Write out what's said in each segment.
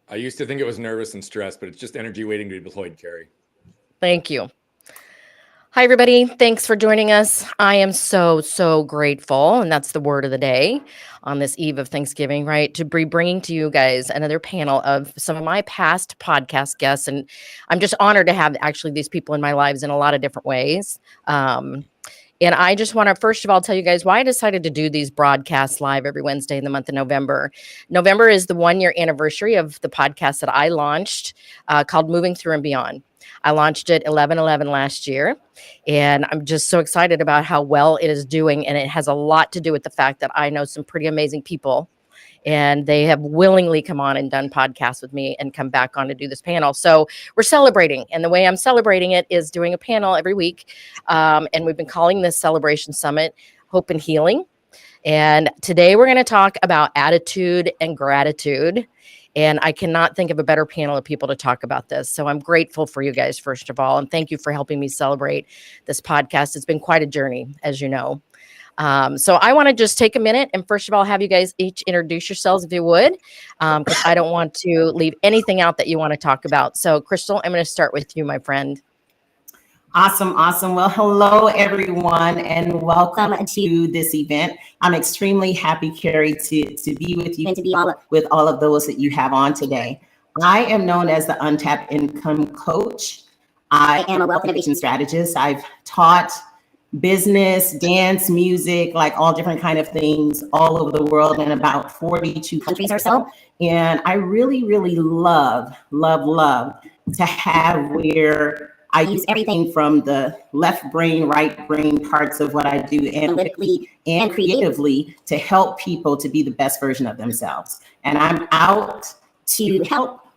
I used to think it was nervous and stress, but it's just energy waiting to be deployed, Carey. Thank you. Hi, everybody. Thanks for joining us. I am so grateful. And that's the word of the day on this eve of Thanksgiving, right? To be bringing to you guys another panel of some of my past podcast guests. And I'm just honored to have actually these people in my lives in a lot of different ways. And I just want to, first of all, tell you guys why I decided to do these broadcasts live every Wednesday in the month of November. November is the 1 year anniversary of the podcast that I launched called Moving Through and Beyond. I launched it 11/11 last year, and I'm just so excited about how well it is doing. And it has a lot to do with the fact that I know some pretty amazing people, and they have willingly come on and done podcasts with me and come back on to do this panel. So we're celebrating. And the way I'm celebrating it is doing a panel every week. And we've been calling this Celebration Summit Hope and Healing. And today we're going to talk about attitude and gratitude. And I cannot think of a better panel of people to talk about this. So I'm grateful for you guys, first of all. And thank you for helping me celebrate this podcast. It's been quite a journey, as you know. So I want to just take a minute and first of all, have you guys each introduce yourselves if you would, because I don't want to leave anything out that you want to talk about. So Krystylle, I'm going to start with you, my friend. Awesome. Well, hello, everyone, and welcome to this event. I'm extremely happy, Carey, to be with you and to be with all of those that you have on today. I am known as the Untapped Income Coach. I am a wealth innovation strategist. I've taught business, dance, music, like all different kind of things all over the world in about 42 countries or so. And I really love to have where I use everything from the left brain, right brain parts of what I do analytically and creatively to help people to be the best version of themselves. And I'm out to help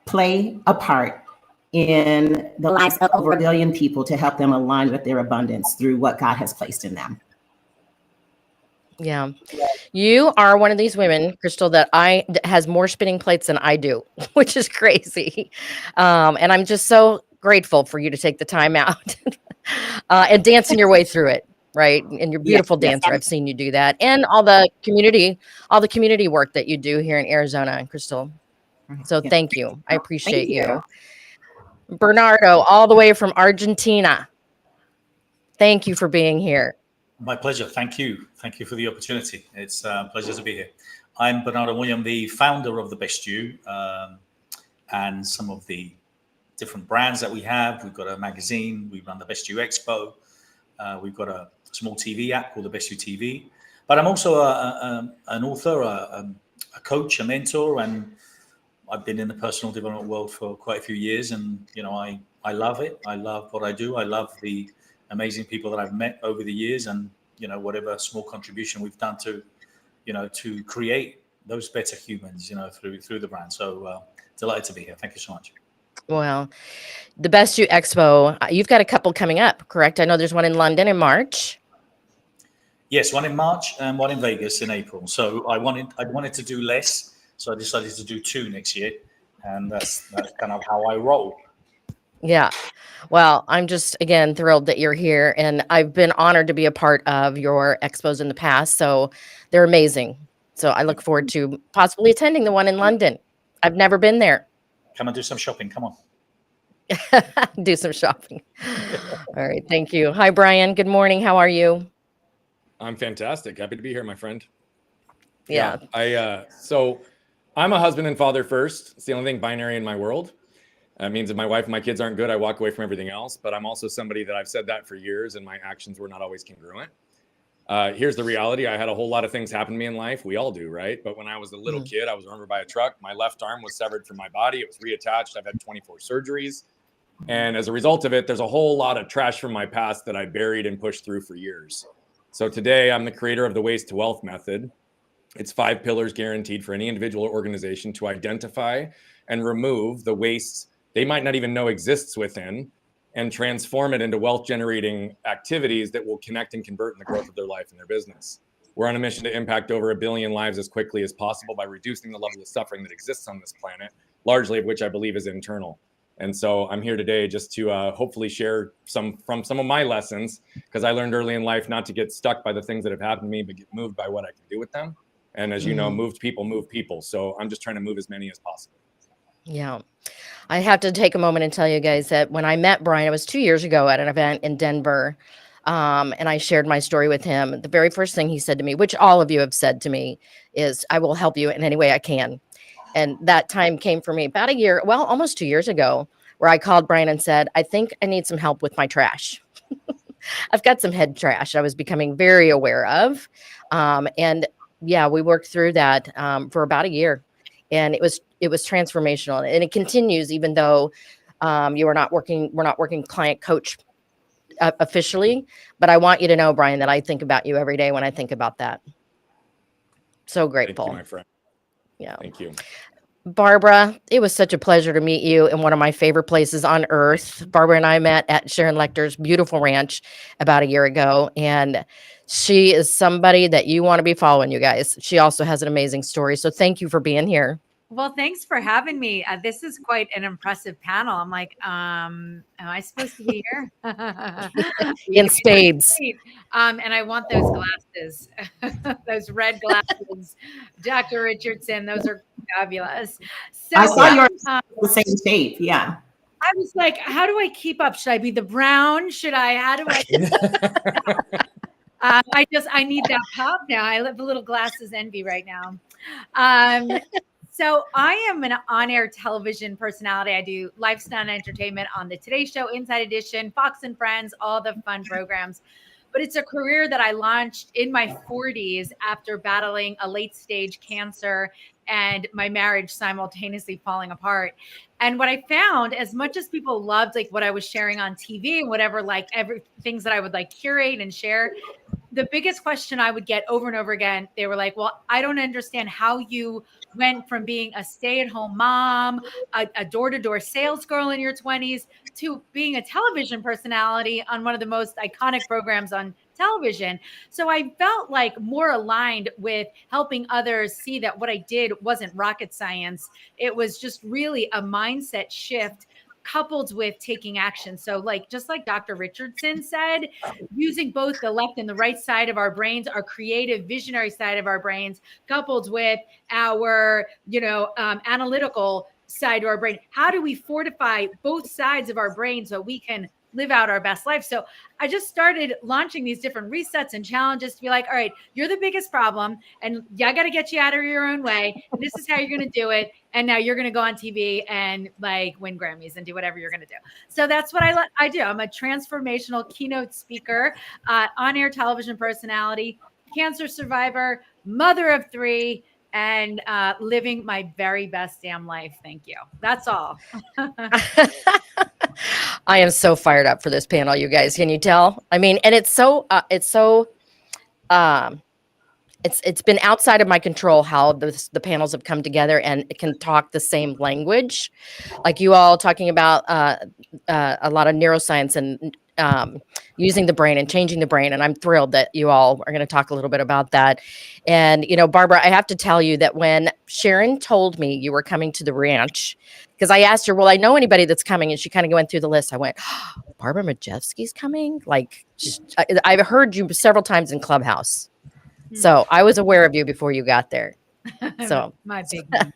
play a part in the lives of over 1 billion people to help them align with their abundance through what God has placed in them. Yeah. You are one of these women, Krystylle, that has more spinning plates than I do, which is crazy. And I'm just so grateful for you to take the time out and dancing your way through it, right? And you're a beautiful dancer. I've seen you do that. And all the community work that you do here in Arizona, Krystylle. So thank you. I appreciate you. Bernardo, all the way from Argentina. Thank you for being here. My pleasure. Thank you. Thank you for the opportunity. It's a pleasure to be here. I'm Bernardo Moya. I'm the founder of The Best You and some of the different brands that we have. We've got a magazine. We run The Best You Expo. We've got a small TV app called The Best You TV. But I'm also an author, a coach, a mentor, and I've been in the personal development world for quite a few years. And, you know, I love it. I love what I do. I love the amazing people that I've met over the years and, you know, whatever small contribution we've done to, you know, to create those better humans, you know, through the brand. So delighted to be here. Thank you so much. Well, the Best You Expo, you've got a couple coming up, correct? I know there's one in London in March. Yes, one in March and one in Vegas in April. So I wanted to do less, so I decided to do 2 next year, and that's kind of how I roll. Yeah. Well, I'm just, again, thrilled that you're here, and I've been honored to be a part of your expos in the past, so they're amazing. So I look forward to possibly attending the one in London. I've never been there. Come and do some shopping. Come on. Do some shopping. All right. Thank you. Hi, Brian. Good morning. How are you? I'm fantastic. Happy to be here, my friend. Yeah. So I'm a husband and father first. It's the only thing binary in my world. That means if my wife and my kids aren't good, I walk away from everything else. But I'm also somebody that I've said that for years, and my actions were not always congruent. Here's the reality. I had a whole lot of things happen to me in life. We all do, right? But when I was a little kid, I was run over by a truck. My left arm was severed from my body. It was reattached. I've had 24 surgeries. And as a result of it, there's a whole lot of trash from my past that I buried and pushed through for years. So today I'm the creator of the Waste to Wealth method. It's 5 pillars guaranteed for any individual or organization to identify and remove the waste they might not even know exists within, and transform it into wealth generating activities that will connect and convert in the growth of their life and their business. We're on a mission to impact over 1 billion lives as quickly as possible by reducing the level of suffering that exists on this planet, largely of which I believe is internal. And so I'm here today just to hopefully share some of my lessons, because I learned early in life not to get stuck by the things that have happened to me, but get moved by what I can do with them. And as you know, moved people move people. So I'm just trying to move as many as possible. Yeah. I have to take a moment and tell you guys that when I met Brian, it was 2 years ago at an event in Denver. And I shared my story with him. The very first thing he said to me, which all of you have said to me, is, I will help you in any way I can. And that time came for me about a year, well, almost 2 years ago, where I called Brian and said, I think I need some help with my trash. I've got some head trash I was becoming very aware of. And yeah, we worked through that for about a year. And it was transformational. And it continues, even though we're not working client coach officially. But I want you to know, Brian, that I think about you every day when I think about that. So grateful. Thank you, my friend. Yeah. Thank you. Barbara, it was such a pleasure to meet you in one of my favorite places on earth. Barbara and I met at Sharon Lecter's beautiful ranch about a year ago, and she is somebody that you want to be following, you guys. She also has an amazing story. So thank you for being here. Well, thanks for having me. This is quite an impressive panel. I'm like, am I supposed to be here? In spades. And I want those glasses, those red glasses. Dr. Richardson, those are fabulous. So I saw yours the same shape. Yeah. I was like, how do I keep up? Should I be the brown? How do I? I need that pop now. I live a little glasses envy right now. So I am an on-air television personality. I do lifestyle and entertainment on the Today Show, Inside Edition, Fox and Friends, all the fun programs. But it's a career that I launched in my 40s after battling a late stage cancer and my marriage simultaneously falling apart. And what I found, as much as people loved like what I was sharing on TV and whatever, like every things that I would like curate and share, the biggest question I would get over and over again, they were like, well, I don't understand how you went from being a stay-at-home mom, a door-to-door sales girl in your 20s, to being a television personality on one of the most iconic programs on television. So I felt like more aligned with helping others see that what I did wasn't rocket science. It was just really a mindset shift coupled with taking action. So like, just like Dr. Richardson said, using both the left and the right side of our brains, our creative visionary side of our brains, coupled with our, analytical side of our brain. How do we fortify both sides of our brain so we can live out our best life? So I just started launching these different resets and challenges to be like, all right, you're the biggest problem and I got to get you out of your own way. This is how you're going to do it. And now you're going to go on TV and like win Grammys and do whatever you're going to do. So that's what I do. I'm a transformational keynote speaker, on-air television personality, cancer survivor, mother of 3, and living my very best damn life. Thank you. That's all. I am so fired up for this panel, you guys. Can you tell? I mean, and it's been outside of my control how the panels have come together and it can talk the same language, like you all talking about a lot of neuroscience and using the brain and changing the brain. And I'm thrilled that you all are going to talk a little bit about that. And, Barbara, I have to tell you that when Sharon told me you were coming to the ranch, because I asked her, well, I know anybody that's coming. And she kind of went through the list. I went, oh, Barbara Majeski's coming? Like, I've heard you several times in Clubhouse. So I was aware of you before you got there. So my big yeah.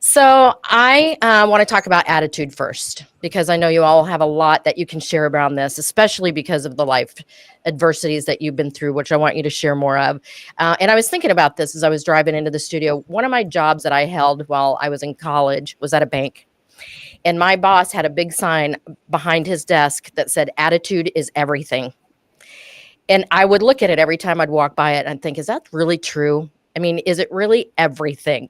So I want to talk about attitude first, because I know you all have a lot that you can share around this, especially because of the life adversities that you've been through, which I want you to share more of. And I was thinking about this as I was driving into the studio. One of my jobs that I held while I was in college was at a bank. And my boss had a big sign behind his desk that said, attitude is everything. And I would look at it every time I'd walk by it and think, is that really true? I mean, is it really everything?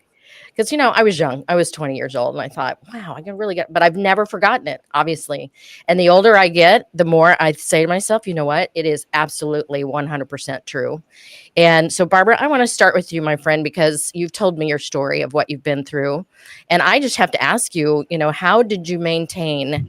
Because, I was young. I was 20 years old. And I thought, wow, I can really but I've never forgotten it, obviously. And the older I get, the more I say to myself, you know what? It is absolutely 100% true. And so, Barbara, I want to start with you, my friend, because you've told me your story of what you've been through. And I just have to ask you, how did you maintain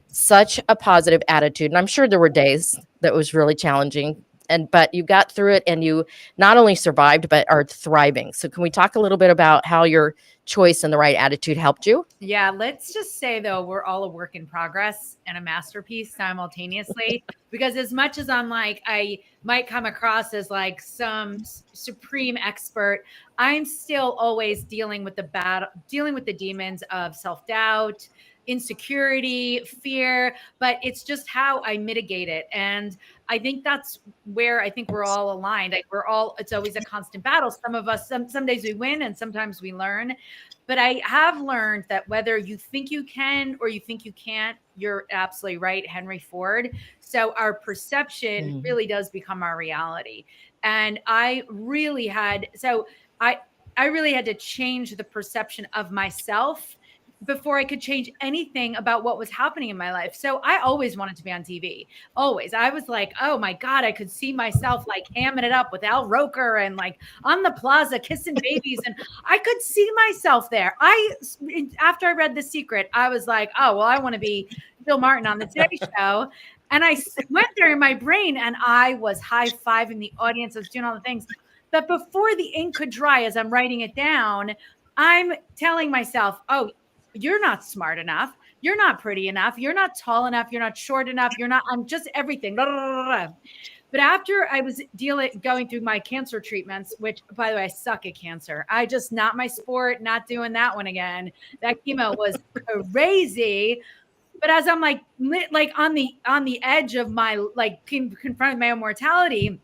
such a positive attitude? And I'm sure there were days that was really challenging but you got through it, and you not only survived but are thriving. So can we talk a little bit about how your choice and the right attitude helped you? Yeah, let's just say though, we're all a work in progress and a masterpiece simultaneously. Because as much as I'm like, I might come across as like some supreme expert, I'm still always dealing with the demons of self-doubt, insecurity, fear, but it's just how I mitigate it. And I think that's where I think we're all aligned. Like it's always a constant battle. Some of us, some days we win and sometimes we learn. But I have learned that whether you think you can or you think you can't, you're absolutely right, Henry Ford. So our perception really does become our reality. And I really had to change the perception of myself before I could change anything about what was happening in my life. So I always wanted to be on TV. Always. I was like, oh my God, I could see myself like hamming it up with Al Roker and like on the plaza kissing babies. And I could see myself there. After I read The Secret, I was like, oh, well, I want to be Bill Martin on the Today Show. And I went there in my brain and I was high-fiving the audience. I was doing all the things. But before the ink could dry, as I'm writing it down, I'm telling myself, oh, you're not smart enough. You're not pretty enough. You're not tall enough. You're not short enough. I'm just everything. Blah, blah, blah, blah. But after I was going through my cancer treatments, which by the way, I suck at cancer. Not my sport, not doing that one again. That chemo was crazy. But as I'm like on the edge of my, like confronting my own mortality,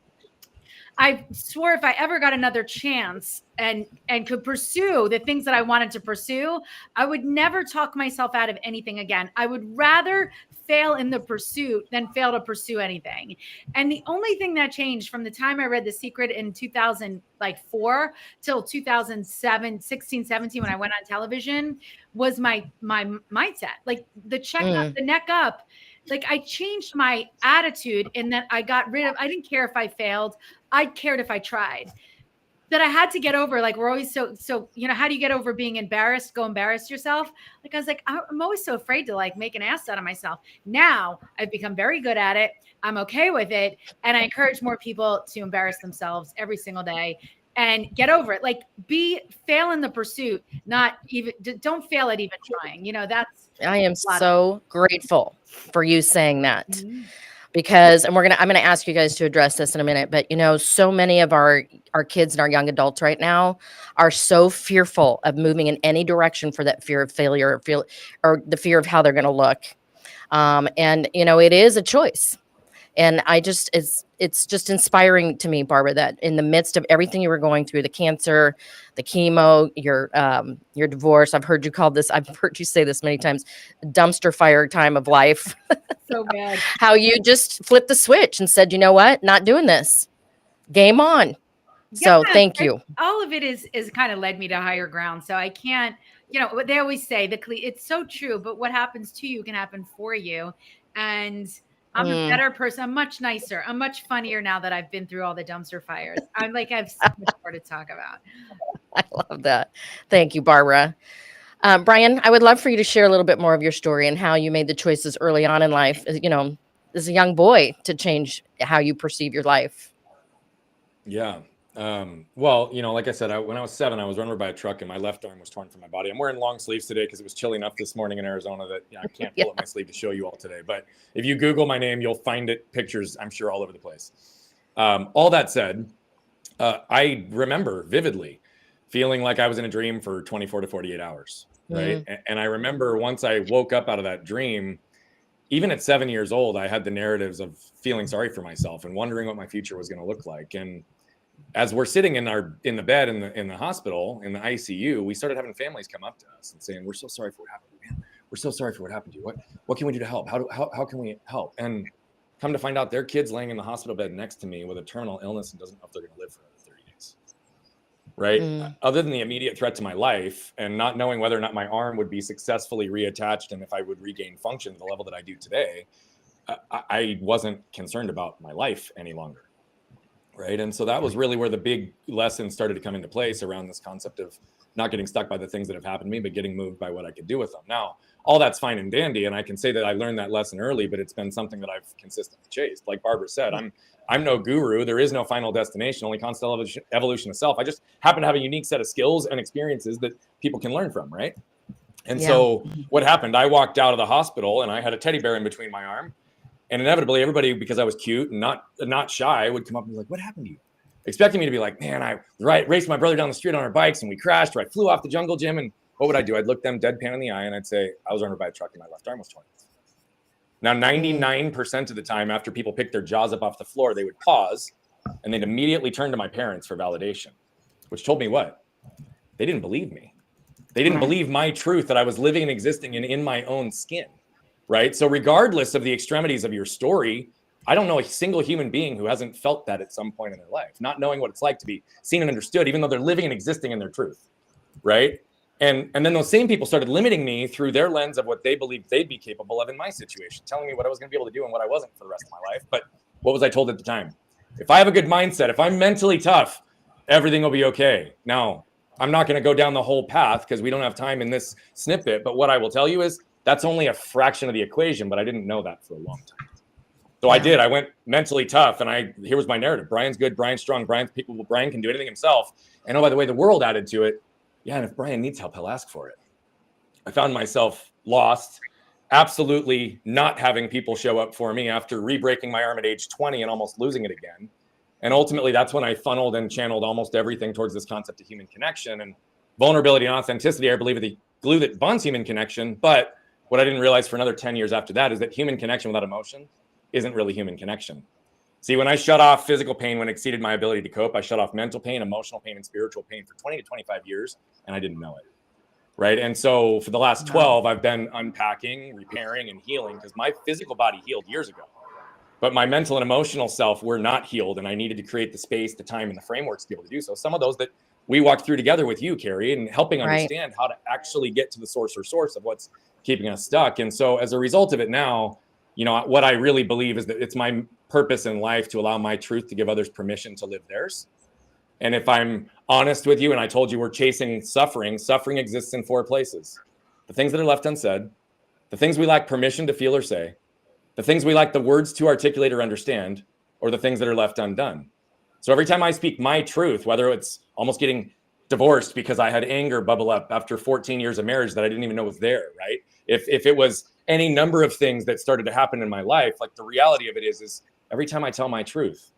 I swore if I ever got another chance and could pursue the things that I wanted to pursue, I would never talk myself out of anything again. I would rather fail in the pursuit than fail to pursue anything. And the only thing that changed from the time I read The Secret in 2004 till 2007, 16, 17, when I went on television, was my mindset. Like the neck up. Like I changed my attitude and that I didn't care if I failed. I cared if I tried. That I had to get over, like we're always so, how do you get over being embarrassed? Go embarrass yourself. Like I was like, I'm always so afraid to like make an ass out of myself. Now I've become very good at it. I'm okay with it. And I encourage more people to embarrass themselves every single day and get over it. Like fail in the pursuit, don't fail at even trying. I am so grateful for you saying that. Because, and I'm going to ask you guys to address this in a minute, but so many of our kids and our young adults right now are so fearful of moving in any direction for that fear of failure or the fear of how they're going to look. And it is a choice. And it's just inspiring to me, Barbara, that in the midst of everything you were going through, the cancer, the chemo, your divorce, I've heard you say this many times, dumpster fire time of life. So bad. How you just flipped the switch and said, you know what, not doing this. Game on. So thank you. All of it is kind of led me to higher ground. So I can't, what they always say, it's so true, but what happens to you can happen for you. And I'm a better person. I'm much nicer. I'm much funnier now that I've been through all the dumpster fires. I have so much more to talk about. I love that. Thank you, Barbara. Brian, I would love for you to share a little bit more of your story and how you made the choices early on in life, as a young boy, to change how you perceive your life. Yeah. Well, like I said, when I was 7, I was run over by a truck and my left arm was torn from my body. I'm wearing long sleeves today because it was chilly enough this morning in Arizona that I can't pull up my sleeve to show you all today. But if you Google my name, you'll find pictures, I'm sure, all over the place. All that said, I remember vividly feeling like I was in a dream for 24 to 48 hours. Right. And I remember once I woke up out of that dream, even at 7 years old, I had the narratives of feeling sorry for myself and wondering what my future was going to look like. And as we're sitting in the bed in the hospital, in the ICU, we started having families come up to us and saying, "We're so sorry for what happened to you, man. We're so sorry for what happened to you. What can we do to help? How can we help?" And come to find out, their kid's laying in the hospital bed next to me with a terminal illness and doesn't know if they're going to live for another 30 days. Right? Other than the immediate threat to my life and not knowing whether or not my arm would be successfully reattached and if I would regain function to the level that I do today, I wasn't concerned about my life any longer. right? And so that was really where the big lessons started to come into place around this concept of not getting stuck by the things that have happened to me, but getting moved by what I could do with them. Now, all that's fine and dandy, and I can say that I learned that lesson early, but it's been something that I've consistently chased. Like Barbara said, I'm no guru. There is no final destination, only constant evolution of self. I just happen to have a unique set of skills and experiences that people can learn from, right? And so what happened, I walked out of the hospital and I had a teddy bear in between my arm. And inevitably, everybody, because I was cute and not shy, would come up and be like, what happened to you? Expecting me to be like, man, I raced my brother down the street on our bikes and we crashed, or I flew off the jungle gym. And what would I do? I'd look them deadpan in the eye and I'd say, I was run over by a truck and my left arm was torn. Now, 99% of the time after people picked their jaws up off the floor, they would pause and they'd immediately turn to my parents for validation, which told me what? They didn't believe me. They didn't believe my truth that I was living and existing in my own skin, right? So regardless of the extremities of your story, I don't know a single human being who hasn't felt that at some point in their life, not knowing what it's like to be seen and understood, even though they're living and existing in their truth, right? And then those same people started limiting me through their lens of what they believed they'd be capable of in my situation, telling me what I was going to be able to do and what I wasn't for the rest of my life. But what was I told at the time? If I have a good mindset, if I'm mentally tough, everything will be okay. Now, I'm not going to go down the whole path because we don't have time in this snippet. But what I will tell you is that's only a fraction of the equation, but I didn't know that for a long time. So I did. I went mentally tough, and here was my narrative. Brian's good. Brian's strong. Brian can do anything himself. And oh, by the way, the world added to it. Yeah, and if Brian needs help, he'll ask for it. I found myself lost, absolutely not having people show up for me after re-breaking my arm at age 20 and almost losing it again. And ultimately, that's when I funneled and channeled almost everything towards this concept of human connection. And vulnerability and authenticity, I believe, are the glue that bonds human connection. But what I didn't realize for another 10 years after that is that human connection without emotion isn't really human connection. See, when I shut off physical pain when it exceeded my ability to cope, I shut off mental pain, emotional pain, and spiritual pain for 20 to 25 years, and I didn't know it, right? And so for the last 12, I've been unpacking, repairing, and healing because my physical body healed years ago. But my mental and emotional self were not healed, and I needed to create the space, the time, and the frameworks to be able to do so. Some of those that we walked through together with you, Carey, and helping understand how to actually get to the source of what's keeping us stuck. And so as a result of it now, you know, what I really believe is that it's my purpose in life to allow my truth to give others permission to live theirs. And if I'm honest with you, and I told you we're chasing suffering exists in 4 places. The things that are left unsaid, the things we lack permission to feel or say, the things we lack the words to articulate or understand, or the things that are left undone. So every time I speak my truth, whether it's almost getting divorced because I had anger bubble up after 14 years of marriage that I didn't even know was there, right? If it was any number of things that started to happen in my life, like the reality of it is every time I tell my truth,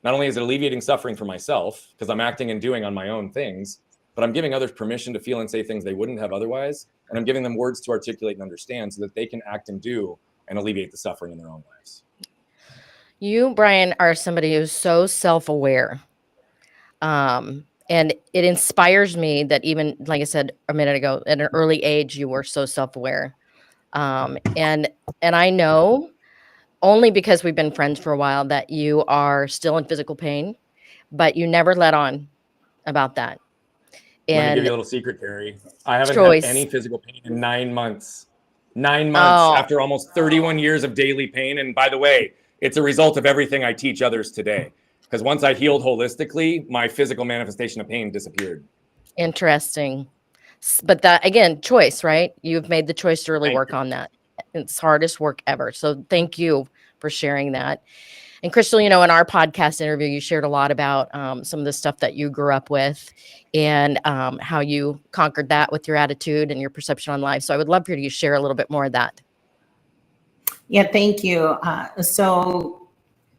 not only is it alleviating suffering for myself because I'm acting and doing on my own things, but I'm giving others permission to feel and say things they wouldn't have otherwise. And I'm giving them words to articulate and understand so that they can act and do and alleviate the suffering in their own lives. You, Brian, are somebody who's so self-aware. And it inspires me that even, like I said a minute ago, at an early age, you were so self-aware. And I know only because we've been friends for a while that you are still in physical pain, but you never let on about that. And let me give you a little secret, Carey. I haven't had any physical pain in 9 months. 9 months after almost 31 years of daily pain. And by the way, it's a result of everything I teach others today. Because once I healed holistically, my physical manifestation of pain disappeared. Interesting. But that, again, choice, right? You've made the choice to really work on that. It's hardest work ever. So thank you for sharing that. And Krystylle, you know, in our podcast interview, you shared a lot about some of the stuff that you grew up with and how you conquered that with your attitude and your perception on life. So I would love for you to share a little bit more of that. Yeah, thank you. So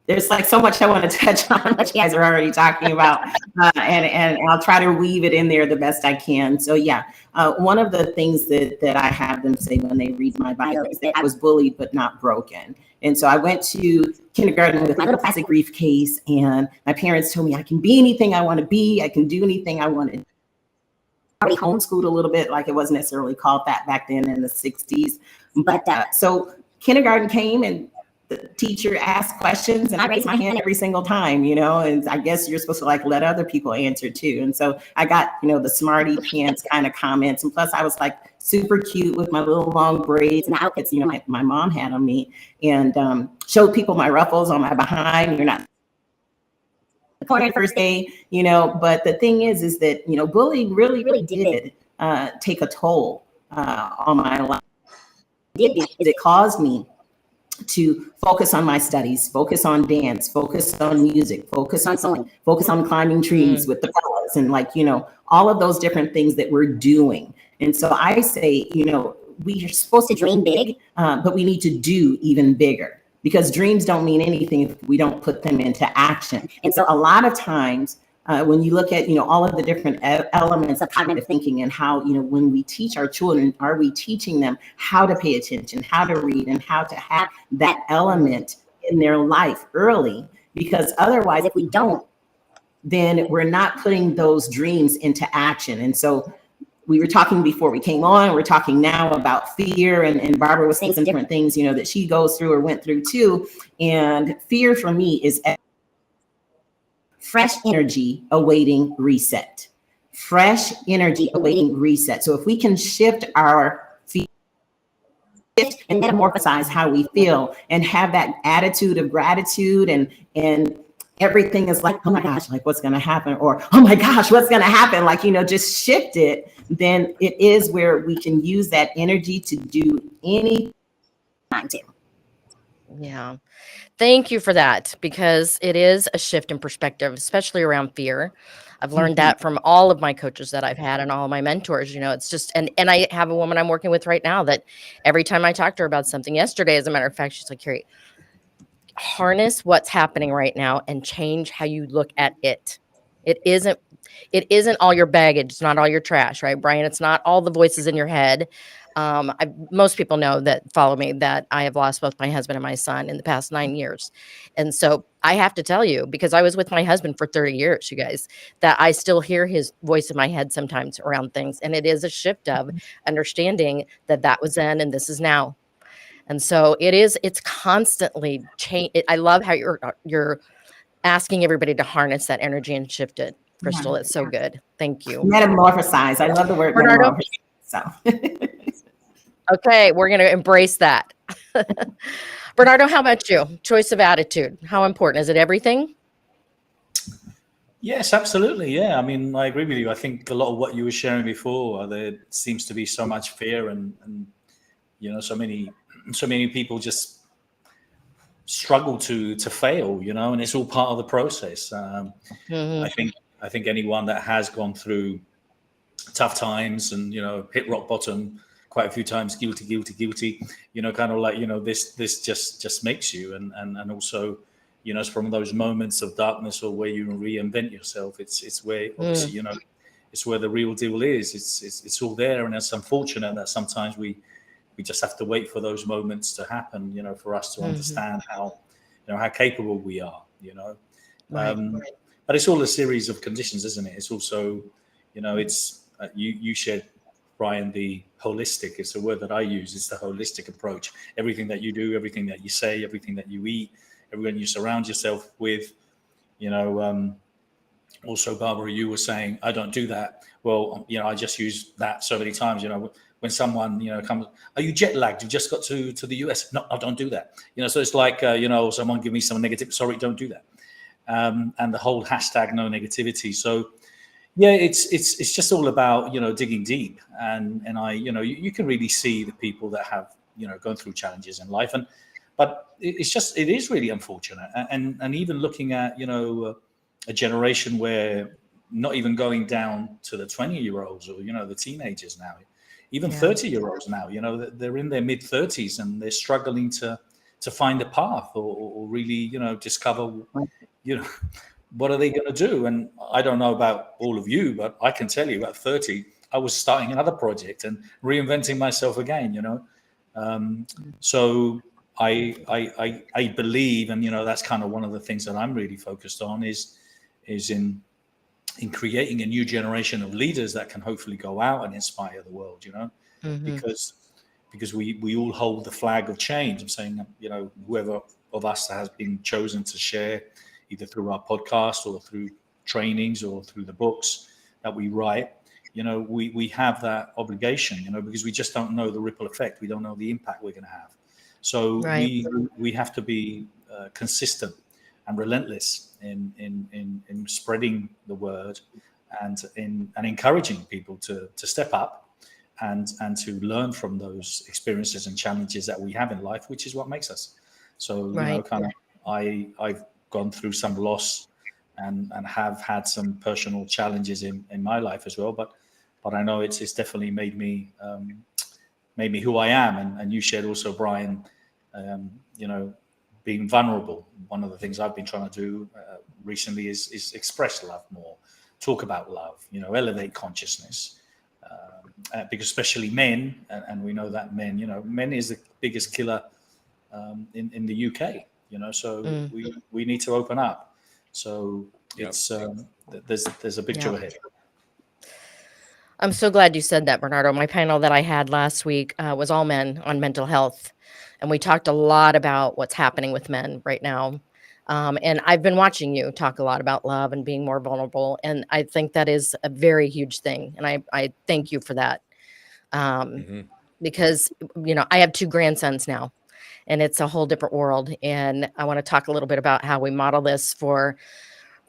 there's like so much I want to touch on, which you guys are already talking about, and I'll try to weave it in there the best I can. So yeah, one of the things that I have them say when they read my bio is that I was bullied but not broken. And so I went to kindergarten with my little plastic briefcase, and my parents told me I can be anything I want to be. I can do anything I want to do. I already homeschooled a little bit, like it wasn't necessarily called that back then in the 60s. But so kindergarten came and the teacher asked questions and I raised my hand every single time, you know, and I guess you're supposed to like let other people answer too. And so I got, you know, the smarty pants kind of comments. And plus I was like super cute with my little long braids and outfits, you know, my mom had on me, and showed people my ruffles on my behind. You're not corner first day, but the thing is that, bullying really did take a toll on my life. It caused me to focus on my studies, focus on dance, focus on music, focus on sewing, focus on climbing trees with the fellas, and all of those different things that we're doing. And so I say, we are supposed to dream big, but we need to do even bigger, because dreams don't mean anything if we don't put them into action. And so a lot of times when you look at, all of the different elements of cognitive thinking and how, when we teach our children, are we teaching them how to pay attention, how to read, and how to have that element in their life early? Because otherwise, if we don't, then we're not putting those dreams into action. And so we were talking before we came on, we're talking now about fear, and Barbara was saying some different things, that she goes through or went through too. And fear for me is fresh energy awaiting reset. Fresh energy awaiting reset. So if we can shift our feet and metamorphosize how we feel and have that attitude of gratitude, and everything is like, oh my gosh, like what's going to happen? Or, oh my gosh, what's going to happen? Like, just shift it. Then it is where we can use that energy to do anything. Yeah. Thank you for that, because it is a shift in perspective, especially around fear. I've learned that from all of my coaches that I've had and all of my mentors. It's just, and I have a woman I'm working with right now that every time I talk to her about something, yesterday, as a matter of fact, she's like, Carey, harness what's happening right now and change how you look at it. It isn't all your baggage. It's not all your trash, right, Brian? It's not all the voices in your head. Most people know that follow me that I have lost both my husband and my son in the past 9 years. And so I have to tell you, because I was with my husband for 30 years, you guys, that I still hear his voice in my head sometimes around things. And it is a shift of understanding that was then and this is now. And so it's constantly change. I love how you're asking everybody to harness that energy and shift it. Krystylle, it's so good. Thank you. Metamorphosize. I love the word Bernardo. metamorphosize. Okay, we're going to embrace that. Bernardo, how about you? Choice of attitude. How important? Is it everything? Yes, absolutely. Yeah. I mean, I agree with you. I think a lot of what you were sharing before, there seems to be so much fear and so many people just struggle to fail, and it's all part of the process. I think anyone that has gone through tough times and, hit rock bottom quite a few times, guilty, kind of like, this just makes you. And also, it's from those moments of darkness or where you reinvent yourself. It's where, obviously, it's where the real deal is. It's all there. And it's unfortunate that sometimes we just have to wait for those moments to happen, for us to understand how capable we are, Right. But it's all a series of conditions, isn't it? It's also, it's you shared, Brian, the holistic. It's a word that I use. It's the holistic approach. Everything that you do, everything that you say, everything that you eat, everyone you surround yourself with, also, Barbara, you were saying, I don't do that. Well, I just use that so many times, when someone, comes, are you jet lagged? You just got to the US. No, I don't do that. So it's like, someone give me some negative. Sorry, don't do that. And the whole hashtag no negativity. So yeah, it's just all about, digging deep. And I, you can really see the people that have, gone through challenges in life. But it is really unfortunate. And even looking at, a generation where not even going down to the 20-year-olds or, the teenagers now, even 30-year-olds now, they're in their mid 30s and they're struggling to find a path or really, discover, what are they going to do? And I don't know about all of you, but I can tell you at 30, I was starting another project and reinventing myself again, So I believe, and, that's kind of one of the things that I'm really focused on is in creating a new generation of leaders that can hopefully go out and inspire the world, because we all hold the flag of change. I'm saying, whoever of us has been chosen to share either through our podcast or through trainings or through the books that we write, we have that obligation, because we just don't know the ripple effect. We don't know the impact we're going to have. So we have to be consistent and relentless in spreading the word and encouraging people to step up and to learn from those experiences and challenges that we have in life, which is what makes us. So, I've gone through some loss and have had some personal challenges in my life as well. But I know it's definitely made me who I am. And you shared also, Brian, being vulnerable. One of the things I've been trying to do recently is express love more, talk about love, elevate consciousness. Because especially men, and we know that men is the biggest killer in the UK, so we need to open up. So it's there's a big job ahead. I'm so glad you said that, Bernardo. My panel that I had last week was all men on mental health. And we talked a lot about what's happening with men right now. And I've been watching you talk a lot about love and being more vulnerable. And I think that is a very huge thing. And I thank you for that. Because, I have 2 grandsons now. And it's a whole different world. And I want to talk a little bit about how we model this for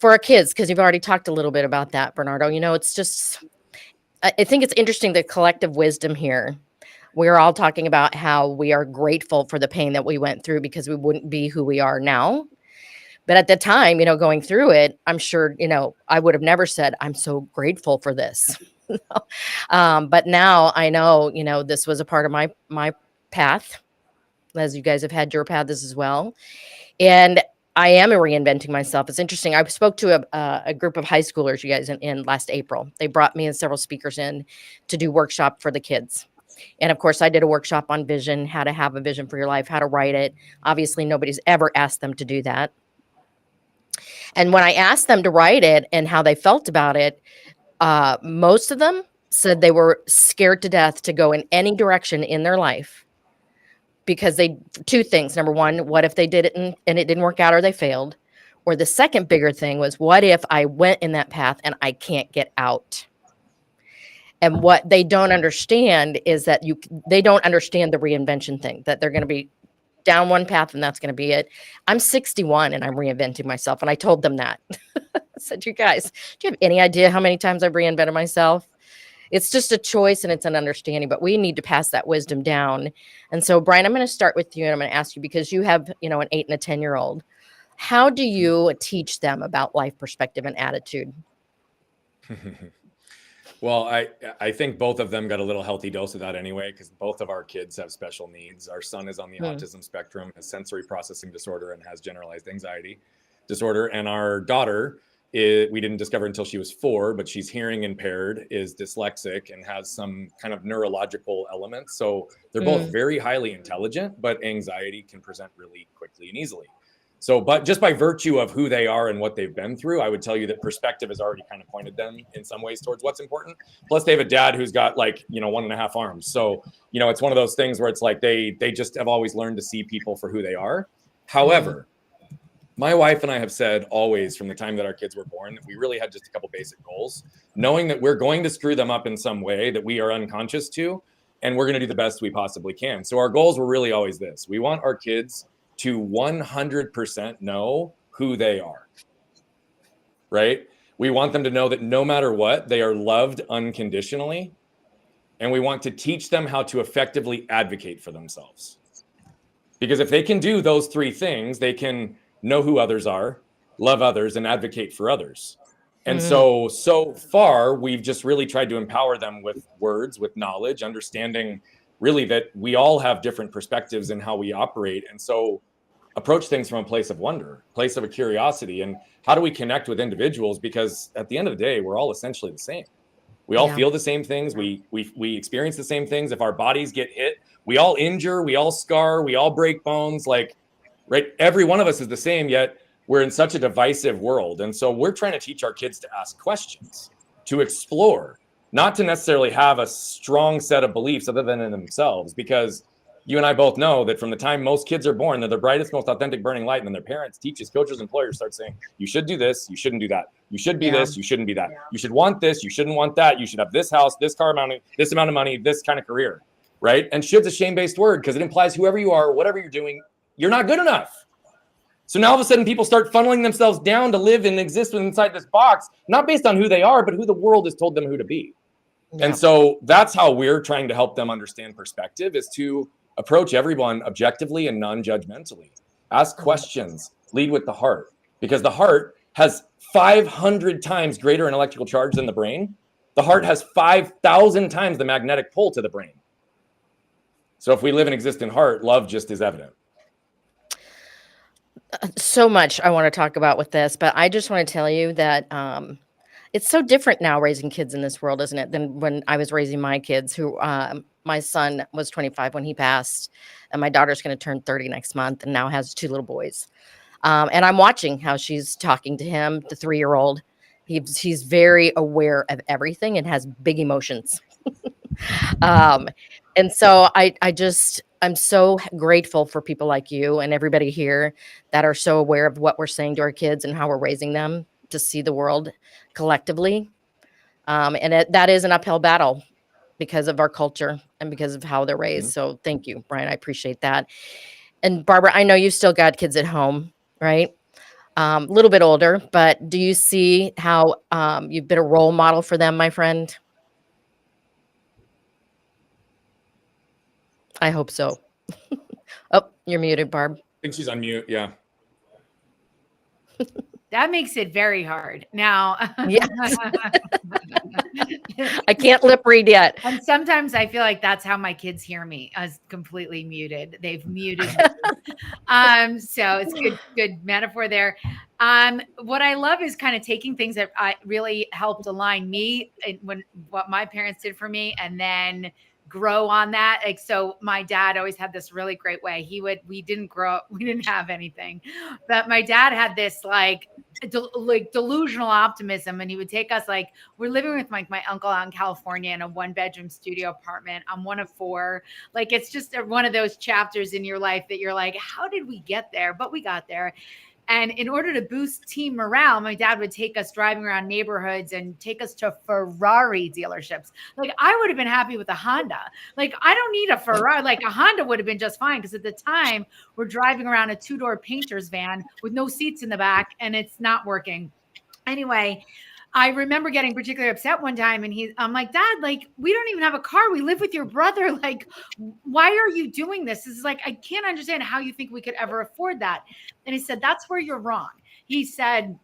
our kids, because you've already talked a little bit about that, Bernardo. It's just, I think it's interesting, the collective wisdom here. We're all talking about how we are grateful for the pain that we went through because we wouldn't be who we are now. But at the time, going through it, I'm sure, I would have never said, I'm so grateful for this. But now I know, this was a part of my path, as you guys have had your paths as well. And I am reinventing myself. It's interesting. I spoke to a group of high schoolers, you guys, in last April. They brought me and several speakers in to do workshop for the kids. And of course, I did a workshop on vision, how to have a vision for your life, how to write it. Obviously, nobody's ever asked them to do that. And when I asked them to write it and how they felt about it, most of them said they were scared to death to go in any direction in their life. Because 2 things. Number one, what if they did it and it didn't work out or they failed? Or the second bigger thing was, what if I went in that path and I can't get out? And what they don't understand is that they don't understand the reinvention thing, that they're going to be down one path and that's going to be it. I'm 61 and I'm reinventing myself. And I told them that. I said, you guys, do you have any idea how many times I've reinvented myself? It's just a choice and it's an understanding, but we need to pass that wisdom down. And so, Brian, I'm going to start with you and I'm going to ask you, because you have, an 8 and a 10-year-old. How do you teach them about life perspective and attitude? Well, I think both of them got a little healthy dose of that anyway, because both of our kids have special needs. Our son is on the autism spectrum, has sensory processing disorder, and has generalized anxiety disorder. And our daughter, we didn't discover until she was 4, but she's hearing impaired, is dyslexic, and has some kind of neurological elements. So they're both very highly intelligent, but anxiety can present really quickly and easily. So, but just by virtue of who they are and what they've been through, I would tell you that perspective has already kind of pointed them in some ways towards what's important. Plus, they have a dad who's got 1.5 arms. So, it's one of those things where it's like they just have always learned to see people for who they are. However, my wife and I have said always from the time that our kids were born that we really had just a couple basic goals, knowing that we're going to screw them up in some way that we are unconscious to, and we're going to do the best we possibly can. So our goals were really always this. We want our kids to 100% know who they are, right? We want them to know that no matter what, they are loved unconditionally. And we want to teach them how to effectively advocate for themselves. Because if they can do those 3 things, they can know who others are, love others, and advocate for others. And so far, we've just really tried to empower them with words, with knowledge, understanding really that we all have different perspectives in how we operate. And so approach things from a place of wonder, place of a curiosity. And how do we connect with individuals? Because at the end of the day, we're all essentially the same. We all feel the same things. We experience the same things. If our bodies get hit, we all injure, we all scar, we all break bones. Right? Every one of us is the same, yet we're in such a divisive world. And so we're trying to teach our kids to ask questions, to explore, not to necessarily have a strong set of beliefs other than in themselves, because you and I both know that from the time most kids are born, they're the brightest, most authentic burning light. And then their parents, teachers, coaches, employers start saying, you should do this, you shouldn't do that. You should be this, you shouldn't be that. You should want this, you shouldn't want that. You should have this house, this car amount, this amount of money, this kind of career, right? And should's a shame-based word because it implies whoever you are, whatever you're doing, you're not good enough. So now all of a sudden people start funneling themselves down to live and exist inside this box, not based on who they are, but who the world has told them who to be. Yeah. And so that's how we're trying to help them understand perspective, is to approach everyone objectively and non-judgmentally. Ask questions, lead with the heart, because the heart has 500 times greater an electrical charge than the brain. The heart has 5,000 times the magnetic pull to the brain. So if we live and exist in heart, love just is evident. So much I want to talk about with this, but I just want to tell you that it's so different now raising kids in this world, isn't it, than when I was raising my kids, who my son was 25 when he passed, and my daughter's going to turn 30 next month and now has 2 little boys. And I'm watching how she's talking to him, the 3-year-old. He's very aware of everything and has big emotions. And so I'm so grateful for people like you and everybody here that are so aware of what we're saying to our kids and how we're raising them to see the world collectively. And that is an uphill battle because of our culture and because of how they're raised. So thank you, Brian. I appreciate that. And Barbara, I know you've still got kids at home, right? A little bit older, but do you see how you've been a role model for them, my friend? I hope so. Oh, you're muted, Barb. I think she's on mute. Yeah. That makes it very hard. Now, yes. I can't lip read yet. And sometimes I feel like that's how my kids hear me, as completely muted. They've muted me. So it's good metaphor there. What I love is kind of taking things that really helped align me and what my parents did for me, and then grow on that. Like, so my dad always had this really great way. We didn't have anything, but my dad had this like delusional optimism, and he would take us, like, we're living with my uncle out in California in a 1-bedroom studio apartment. I'm one of 4. Like, it's just one of those chapters in your life that you're like, how did we get there? But we got there. And in order to boost team morale, my dad would take us driving around neighborhoods and take us to Ferrari dealerships. Like, I would have been happy with a Honda. Like, I don't need a Ferrari. Like, a Honda would have been just fine, because at the time we're driving around a 2-door painter's van with no seats in the back, and it's not working. Anyway, I remember getting particularly upset one time, and I'm like, Dad, like, we don't even have a car. We live with your brother. Like, why are you doing this? This is like, I can't understand how you think we could ever afford that. And he said, that's where you're wrong. He said,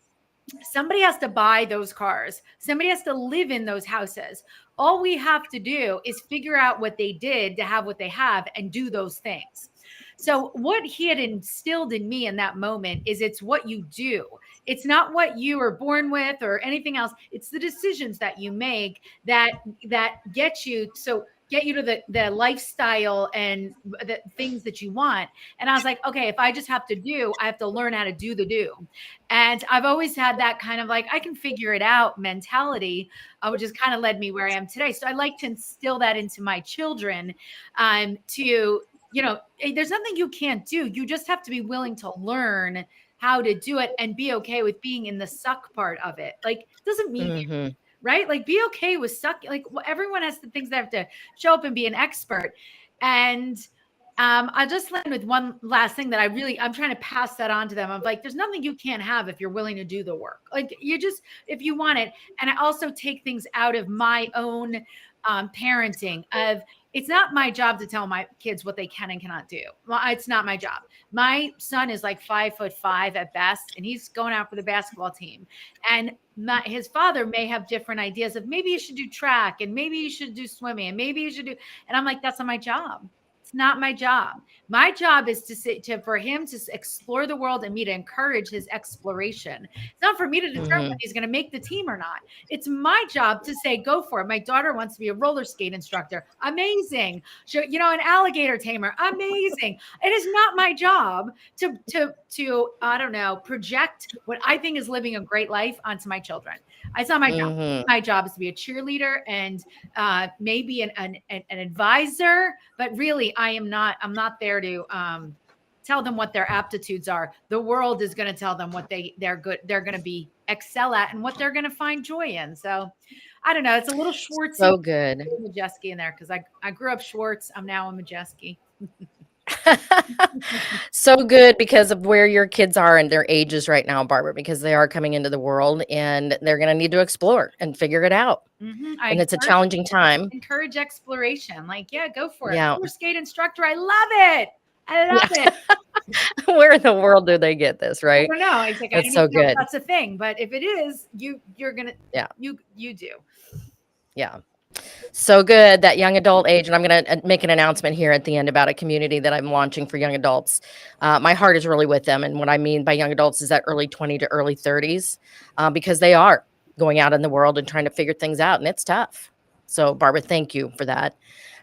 somebody has to buy those cars. Somebody has to live in those houses. All we have to do is figure out what they did to have what they have and do those things. So what he had instilled in me in that moment is, it's what you do. It's not what you were born with or anything else. It's the decisions that you make that get you to the lifestyle and the things that you want. And I was like, okay, if I just have to I have to learn how to do the do. And I've always had that kind of like, I can figure it out mentality, which has kind of led me where I am today. So I like to instill that into my children, there's nothing you can't do. You just have to be willing to learn how to do it and be okay with being in the suck part of it. Like, doesn't mean right? Like, be okay with suck. Like, everyone has the things that have to show up and be an expert. And I'll just end with one last thing that I'm trying to pass that on to them. I'm like, there's nothing you can't have if you're willing to do the work. Like, if you want it. And I also take things out of my own parenting of, it's not my job to tell my kids what they can and cannot do. Well, it's not my job. My son is like 5'5" at best, and he's going out for the basketball team. And his father may have different ideas of, maybe you should do track, and maybe you should do swimming, and maybe you should do. And I'm like, that's not my job. It's not my job. My job is for him to explore the world and me to encourage his exploration. It's not for me to determine if he's going to make the team or not. It's my job to say, go for it. My daughter wants to be a roller skate instructor. Amazing. An alligator tamer. Amazing. It is not my job to I don't know, project what I think is living a great life onto my children. It's not my job. My job is to be a cheerleader and maybe an advisor, but really I'm not there to tell them what their aptitudes are. The world is going to tell them what they're going to be excel at and what they're going to find joy in. So I don't know. It's a little Schwartz. So good. Majeski in there, because I grew up Schwartz. I'm now a Majeski. So good because of where your kids are and their ages right now, Barbara, because they are coming into the world and they're going to need to explore and figure it out. And it's a challenging time. Encourage exploration. Like, yeah, go for it. Yeah. Roller skate instructor. I love it. I love it. Where in the world do they get this, right? I don't know. It's like, It's so good. That's a thing. But if it is, you're going to, Yeah. You do. Yeah. So good, that young adult age. And I'm going to make an announcement here at the end about a community that I'm launching for young adults. My heart is really with them. And what I mean by young adults is that early 20 to early 30s, because they are going out in the world and trying to figure things out. And it's tough. So Barbara, thank you for that.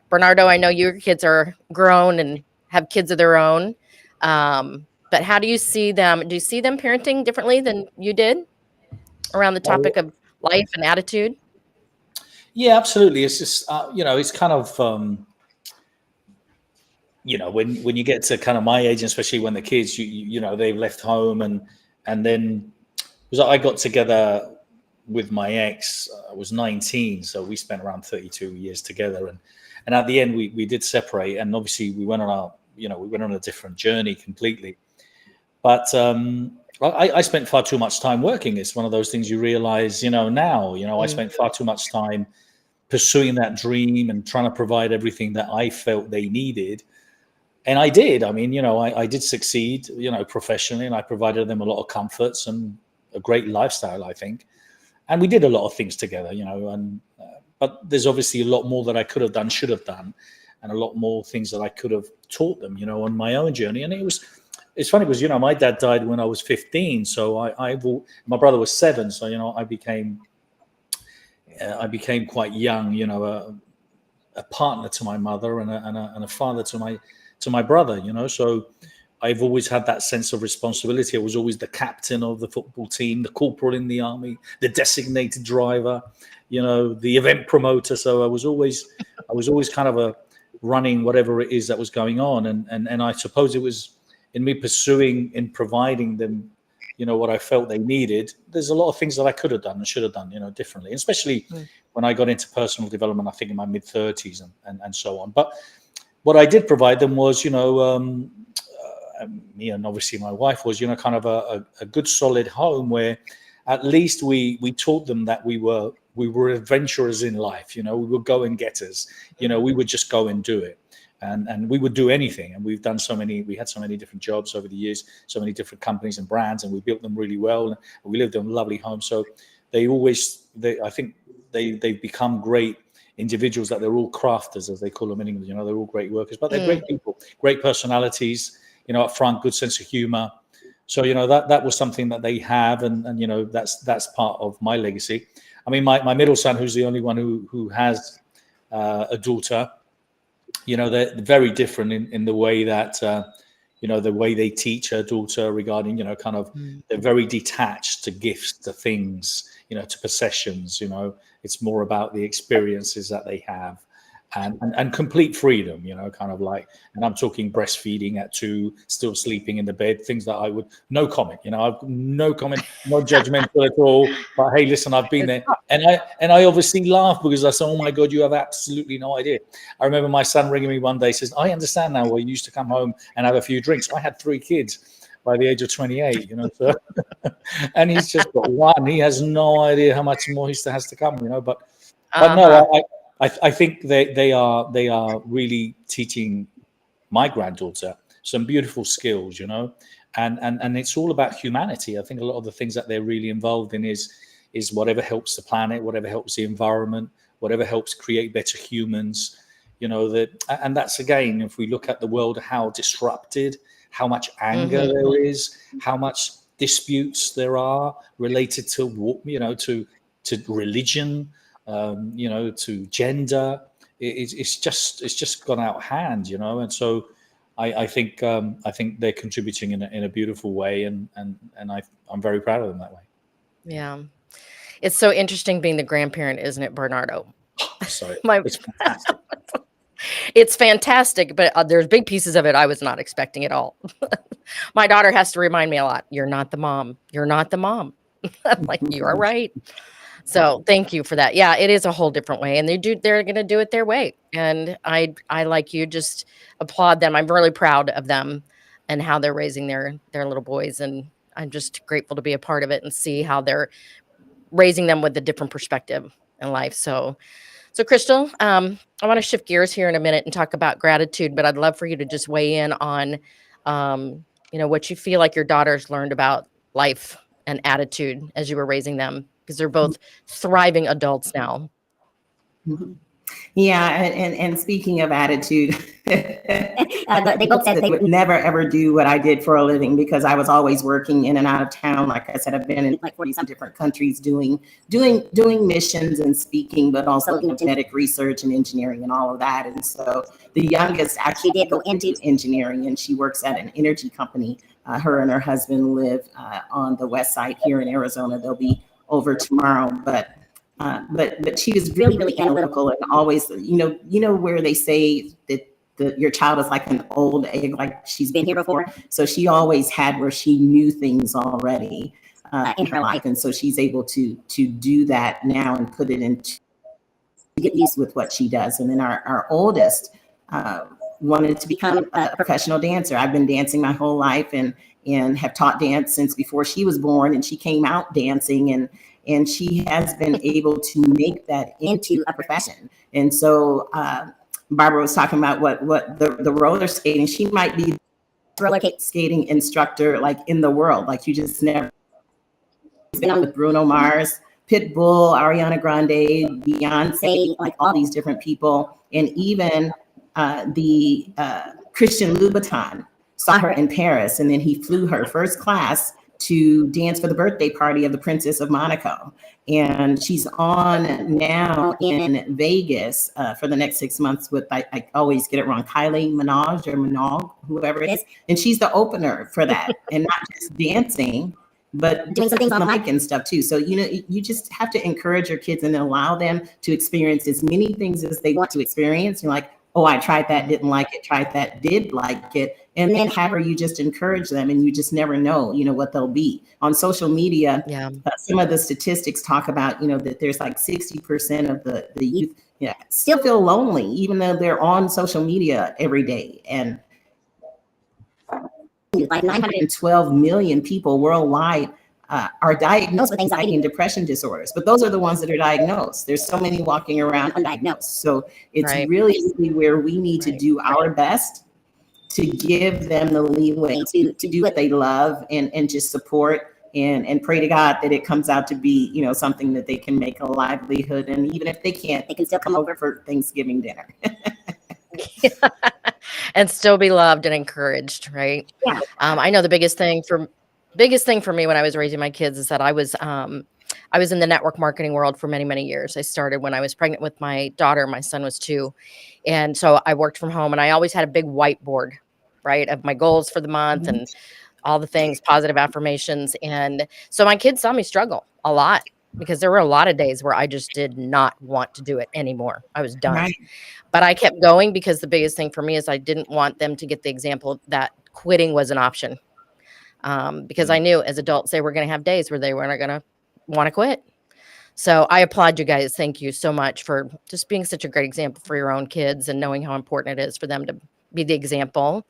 Bernardo, I know your kids are grown and have kids of their own. But how do you see them? Do you see them parenting differently than you did around the topic of life and attitude? Yeah, absolutely. It's just, it's kind of, when you get to kind of my age, and especially when the kids, they've left home and then because I got together with my ex, I was 19. So we spent around 32 years together. And at the end, we did separate. And obviously we went on a different journey completely. But I spent far too much time working. It's one of those things you realize, now, I spent far too much time pursuing that dream and trying to provide everything that I felt they needed. And I did. I mean, I did succeed, professionally, and I provided them a lot of comforts and a great lifestyle, I think. And we did a lot of things together, but there's obviously a lot more that I could have done, should have done, and a lot more things that I could have taught them, on my own journey. And it's funny because, my dad died when I was 15. So my brother was 7. So, I became quite young, a partner to my mother and a father to my brother, So I've always had that sense of responsibility. I was always the captain of the football team, the corporal in the army, the designated driver, the event promoter. So I was always kind of running whatever it is that was going on. And I suppose it was in me pursuing, in providing them, what I felt they needed. There's a lot of things that I could have done and should have done, differently, especially when I got into personal development, I think in my mid 30s and so on. But what I did provide them was, me and obviously my wife was, kind of a good solid home where at least we taught them that we were adventurers in life. We were go-and-getters. We would just go and do it. And we would do anything. And we had so many different jobs over the years, so many different companies and brands, and we built them really well. And we lived in lovely homes. So I think they've become great individuals, that they're all crafters, as they call them in English. They're all great workers, but they're great people, great personalities, up front, good sense of humor. So, that was something that they have. And that's part of my legacy. I mean, my middle son, who's the only one who has a daughter, they're very different in the way that, the way they teach her daughter regarding, they're very detached to gifts, to things, to possessions. It's more about the experiences that they have and complete freedom, and I'm talking breastfeeding at 2, still sleeping in the bed, things that I would, no comment, I've no comment, not judgmental at all, but hey, listen, I've been there. And I obviously laugh because I said, oh my God, you have absolutely no idea. I remember my son ringing me one day, says, I understand now why you used to come home and have a few drinks. I had 3 kids by the age of 28, so, and he's just got 1. He has no idea how much more he still has to come, but no, I think they are really teaching my granddaughter some beautiful skills, and it's all about humanity. I think a lot of the things that they're really involved in is whatever helps the planet, whatever helps the environment, whatever helps create better humans, and that's, again, if we look at the world, how disrupted, how much anger there is, how much disputes there are related to, to religion, to gender. It's just gone out of hand, and so I think they're contributing in a beautiful way, and I'm very proud of them that way. Yeah, it's so interesting being the grandparent, isn't it, Bernardo? Sorry, it's fantastic. It's fantastic, but there's big pieces of it I was not expecting at all. My daughter has to remind me a lot. You're not the mom. You're not the mom. I'm like, you are right. So thank you for that. Yeah, it is a whole different way, and they're going to do it their way. And I like you, just applaud them. I'm really proud of them and how they're raising their little boys. And I'm just grateful to be a part of it and see how they're raising them with a different perspective in life. So Krystylle, I want to shift gears here in a minute and talk about gratitude, but I'd love for you to just weigh in on, what you feel like your daughters learned about life and attitude as you were raising them, because they're both thriving adults now. Mm-hmm. Yeah, and speaking of attitude, they both said they would never ever do what I did for a living because I was always working in and out of town. Like I said, I've been in like 40 some different countries doing missions and speaking, but also genetic research and engineering and all of that. And so the youngest actually did go into engineering, and she works at an energy company. Her and her husband live on the west side here in Arizona. They'll be over tomorrow, but she was really, really analytical and always, where they say that your child is like an old egg, like she's been here before. So she always had where she knew things already in her life. And so she's able to do that now and put it into get used with what she does. And then our oldest wanted to become a professional dancer. I've been dancing my whole life and have taught dance since before she was born. And she came out dancing and she has been able to make that into a profession. And so Barbara was talking about what the roller skating, she might be roller skating instructor like in the world. Like you just never been on with Bruno Mars, Pitbull, Ariana Grande, Beyonce, like all these different people. And even the Christian Louboutin saw her in Paris, and then he flew her first class to dance for the birthday party of the Princess of Monaco. And she's on now in Vegas for the next 6 months with, I always get it wrong, Kylie Minogue, whoever it is. And she's the opener for that. And not just dancing, but doing some things on the mic and stuff too. So, you just have to encourage your kids and allow them to experience as many things as they want to experience. You're like, oh, I tried that, didn't like it, tried that, did like it. And then however you just encourage them, and you just never know, what they'll be. On social media, some of the statistics talk about, that there's like 60% of the youth still feel lonely, even though they're on social media every day. And like 912 million people worldwide are diagnosed with anxiety and depression disorders, but those are the ones that are diagnosed. There's so many walking around undiagnosed. So it's really where we need to do our best to give them the leeway to do what they love and just support and pray to God that it comes out to be, something that they can make a livelihood. And even if they can't, they can still come over for Thanksgiving dinner. And still be loved and encouraged, right? Yeah. I know the biggest thing for me when I was raising my kids is that I was in the network marketing world for many, many years. I started when I was pregnant with my daughter. My son was 2. And so I worked from home, and I always had a big whiteboard, right, of my goals for the month and all the things, positive affirmations. And so my kids saw me struggle a lot because there were a lot of days where I just did not want to do it anymore. I was done. Right. But I kept going because the biggest thing for me is I didn't want them to get the example that quitting was an option. Because I knew as adults, they were going to have days where they weren't going to want to quit. So I applaud you guys. Thank you so much for just being such a great example for your own kids and knowing how important it is for them to be the example.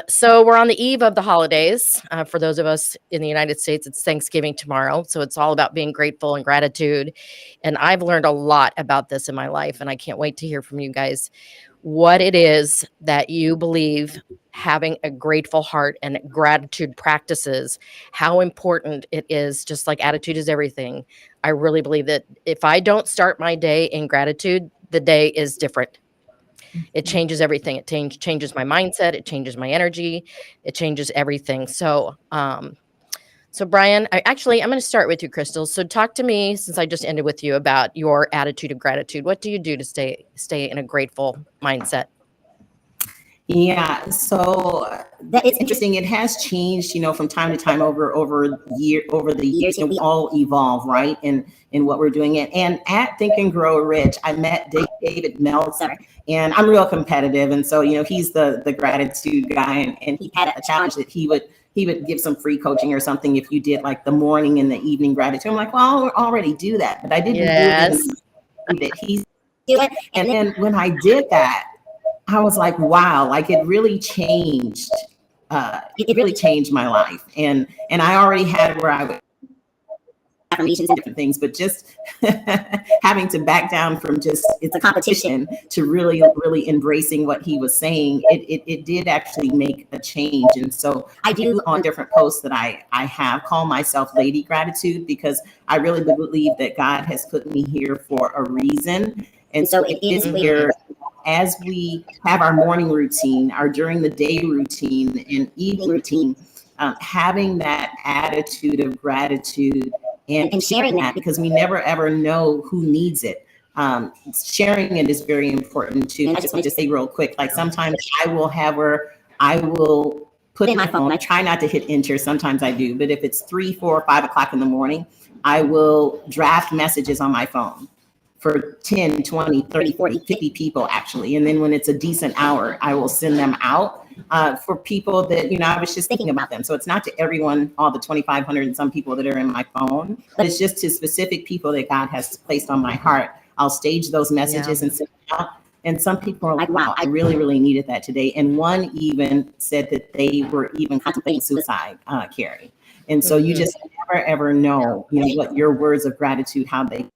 So we're on the eve of the holidays. For those of us in the United States, it's Thanksgiving tomorrow. So it's all about being grateful and gratitude. And I've learned a lot about this in my life, and I can't wait to hear from you guys what it is that you believe having a grateful heart and gratitude practices, how important it is. Just like attitude is everything. I really believe that if I don't start my day in gratitude, the day is different. It changes everything. It changes my mindset. It changes my energy. It changes everything. So, Brian, I'm going to start with you, Krystylle. So talk to me, since I just ended with you, about your attitude of gratitude. What do you do to stay in a grateful mindset? Yeah, so that it's interesting. It has changed, from time to time over the years. We all evolve, right? In what we're doing. And at Think and Grow Rich, I met David Meltzer, and I'm real competitive. And so, he's the gratitude guy, and he had a challenge that he would he would give some free coaching or something if you did like the morning and the evening gratitude. I'm like, well, I'll already do that, but I didn't do it that he's doing. And then when I did that, I was like, wow, like it really changed. It really changed my life. And I already had where I would affirmations and different things, but just having to back down from just it's a competition to really embracing what he was saying, it did actually make a change. And so I do on different posts that I have call myself Lady Gratitude, because I really believe that God has put me here for a reason. And so it is where, as we have our morning routine, our during the day routine and evening routine, having that attitude of gratitude and sharing that, because we never ever know who needs it. Sharing it is very important too. And I just want to say real quick, like sometimes I will put in my phone. I try not to hit enter. Sometimes I do, but if it's 3, 4, 5 o'clock in the morning, I will draft messages on my phone for 10, 20, 30, 40, 50 people actually. And then when it's a decent hour, I will send them out for people that, I was just thinking about them. So it's not to everyone, all the 2,500 and some people that are in my phone, but it's just to specific people that God has placed on my heart. I'll stage those messages and send them out. And some people are like, wow, I really, really needed that today. And one even said that they were even contemplating suicide, Carey. And so you just never, ever know, what your words of gratitude, how they.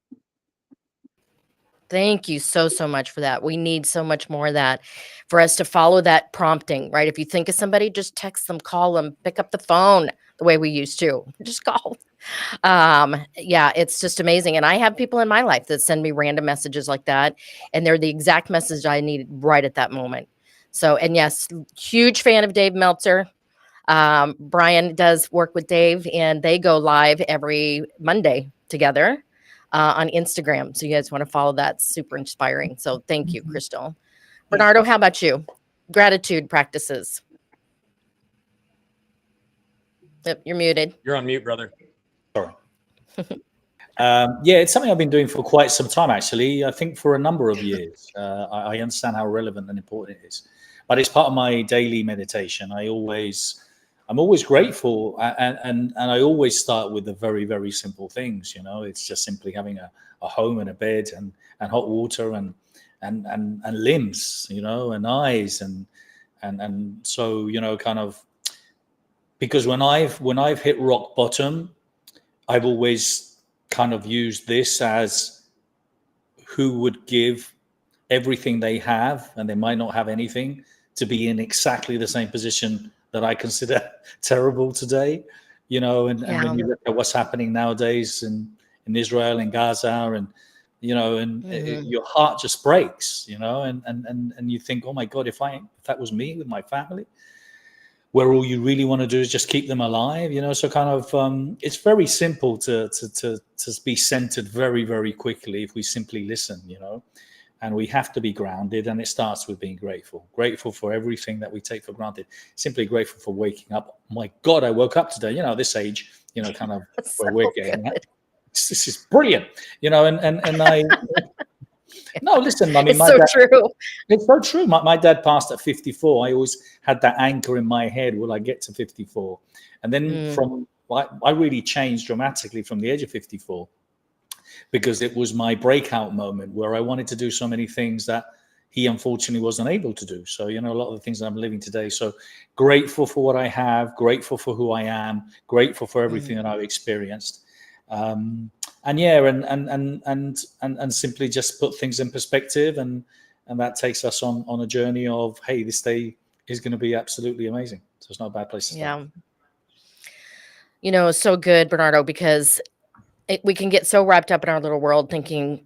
Thank you so much for that. We need so much more of that for us to follow that prompting, right? If you think of somebody, just text them, call them, pick up the phone the way we used to. Just call. Yeah, it's just amazing. And I have people in my life that send me random messages like that, and they're the exact message I needed right at that moment. So, and yes, huge fan of Dave Meltzer. Brian does work with Dave, and they go live every Monday together on Instagram. So you guys want to follow that. Super inspiring. So thank you, Krystylle. Bernardo, how about you? Gratitude practices. Yep, you're muted. You're on mute, brother. Sorry. Yeah, it's something I've been doing for quite some time, actually. I think for a number of years. I understand how relevant and important it is. But it's part of my daily meditation. I'm always grateful, and I always start with the very, very simple things. It's just simply having a home and a bed and hot water and limbs, and eyes and so kind of, because when I've hit rock bottom, I've always kind of used this as who would give everything they have, and they might not have anything, to be in exactly the same position that I consider terrible today, and when you look at what's happening nowadays in Israel and Gaza, and your heart just breaks, and you think, oh my God, if that was me with my family, where all you really want to do is just keep them alive, so kind of it's very simple to be centered very, very quickly if we simply listen, and we have to be grounded, and it starts with being grateful for everything that we take for granted. Simply grateful for waking up. Oh my God, I woke up today, this age, kind of where we're getting at. This is brilliant, and I no, listen, I mean, it's so true. It's so true. My dad passed at 54. I always had that anchor in my head, will I get to 54? And then I really changed dramatically from the age of 54, because it was my breakout moment where I wanted to do so many things that he unfortunately wasn't able to do. So, a lot of the things that I'm living today. So grateful for what I have, grateful for who I am, grateful for everything that I've experienced. And simply just put things in perspective, and that takes us on a journey of, hey, this day is going to be absolutely amazing. So it's not a bad place to start. Yeah. So good, Bernardo, because we can get so wrapped up in our little world thinking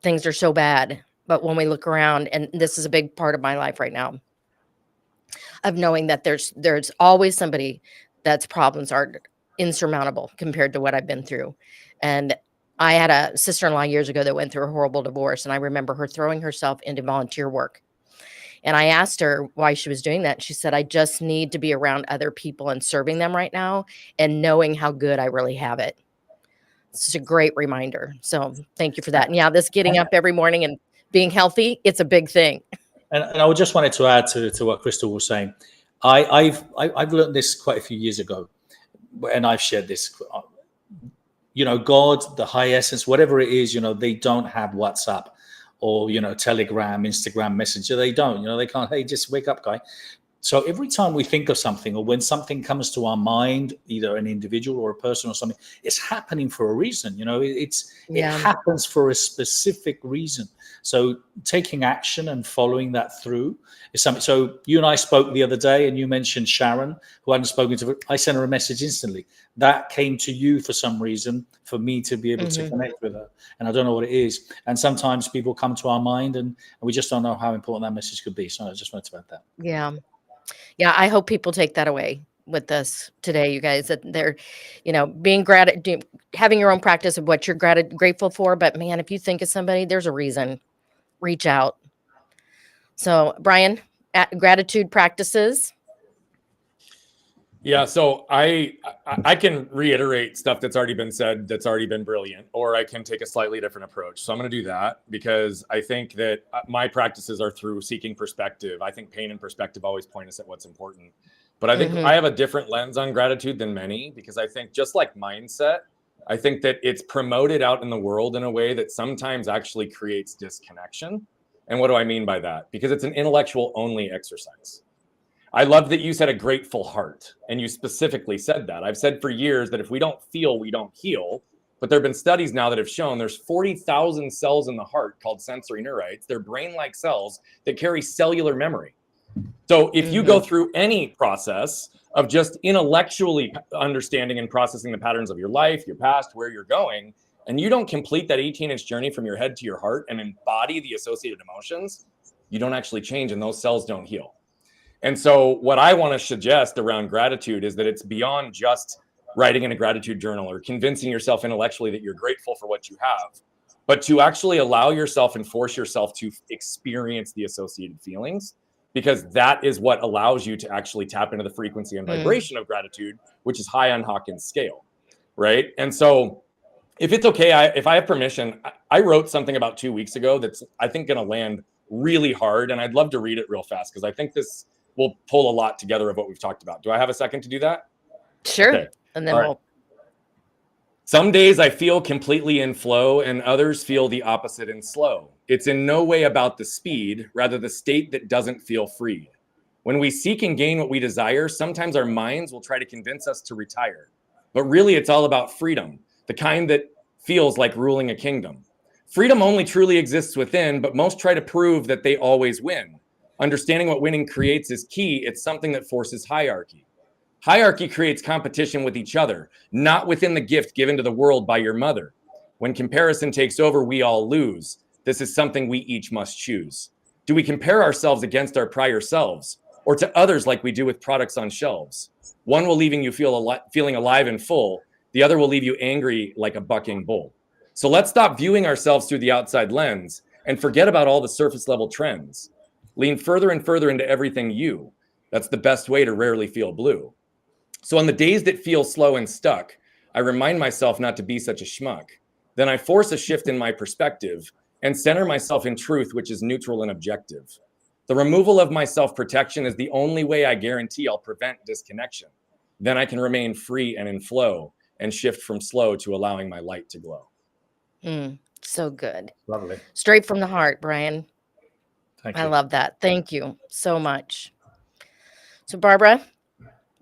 things are so bad. But when we look around, and this is a big part of my life right now, of knowing that there's always somebody that's problems are insurmountable compared to what I've been through. And I had a sister-in-law years ago that went through a horrible divorce, and I remember her throwing herself into volunteer work. And I asked her why she was doing that. She said, I just need to be around other people and serving them right now, and knowing how good I really have it. It's a great reminder. So thank you for that. And yeah, this getting up every morning and being healthy, it's a big thing. And I just wanted to add to what Krystylle was saying. I've learned this quite a few years ago, and I've shared this. God, the high essence, whatever it is, they don't have WhatsApp or Telegram, Instagram, Messenger. They don't. They can't. Hey, just wake up, guy. So every time we think of something, or when something comes to our mind, either an individual or a person or something, it's happening for a reason. It happens for a specific reason. So taking action and following that through is something. So you and I spoke the other day, and you mentioned Sharon, who I hadn't spoken to. I sent her a message instantly. That came to you for some reason, for me to be able to connect with her. And I don't know what it is. And sometimes people come to our mind, and we just don't know how important that message could be. So I just wanted to add that. Yeah. Yeah, I hope people take that away with us today, you guys, that they're, being having your own practice of what you're grateful for. But man, if you think of somebody, there's a reason. Reach out. So, Brian, gratitude practices. Yeah, so I can reiterate stuff that's already been said, that's already been brilliant, or I can take a slightly different approach. So I'm going to do that because I think that my practices are through seeking perspective. I think pain and perspective always point us at what's important. But I think I have a different lens on gratitude than many, because I think, just like mindset, I think that it's promoted out in the world in a way that sometimes actually creates disconnection. And what do I mean by that? Because it's an intellectual only exercise. I love that you said a grateful heart, and you specifically said that. I've said for years that if we don't feel, we don't heal. But there have been studies now that have shown there's 40,000 cells in the heart called sensory neurites. They're brain-like cells that carry cellular memory. So if you go through any process of just intellectually understanding and processing the patterns of your life, your past, where you're going, and you don't complete that 18-inch journey from your head to your heart and embody the associated emotions, you don't actually change, and those cells don't heal. And so what I want to suggest around gratitude is that it's beyond just writing in a gratitude journal or convincing yourself intellectually that you're grateful for what you have, but to actually allow yourself and force yourself to experience the associated feelings, because that is what allows you to actually tap into the frequency and vibration of gratitude, which is high on Hawkins' scale, right? And so if it's okay, if I have permission, I wrote something about 2 weeks ago that's, I think, going to land really hard, and I'd love to read it real fast, because I think this will pull a lot together of what we've talked about. Do I have a second to do that? Sure. Okay. And then Some days I feel completely in flow, and others feel the opposite in slow. It's in no way about the speed, rather the state that doesn't feel freed. When we seek and gain what we desire, sometimes our minds will try to convince us to retire. But really, it's all about freedom, the kind that feels like ruling a kingdom. Freedom only truly exists within, but most try to prove that they always win. Understanding what winning creates is key. It's something that forces hierarchy. Hierarchy creates competition with each other, not within the gift given to the world by your mother. When comparison takes over, we all lose. This is something we each must choose. Do we compare ourselves against our prior selves, or to others like we do with products on shelves? One will leaving you feeling alive and full. The other will leave you angry like a bucking bull. So let's stop viewing ourselves through the outside lens and forget about all the surface level trends. Lean further and further into everything you. That's the best way to rarely feel blue. So on the days that feel slow and stuck, I remind myself not to be such a schmuck. Then I force a shift in my perspective and center myself in truth, which is neutral and objective. The removal of my self-protection is the only way I guarantee I'll prevent disconnection. Then I can remain free and in flow and shift from slow to allowing my light to glow. So good. Lovely. Straight from the heart, Brian. Thank you. I love that. Thank you so much. So, Barbara,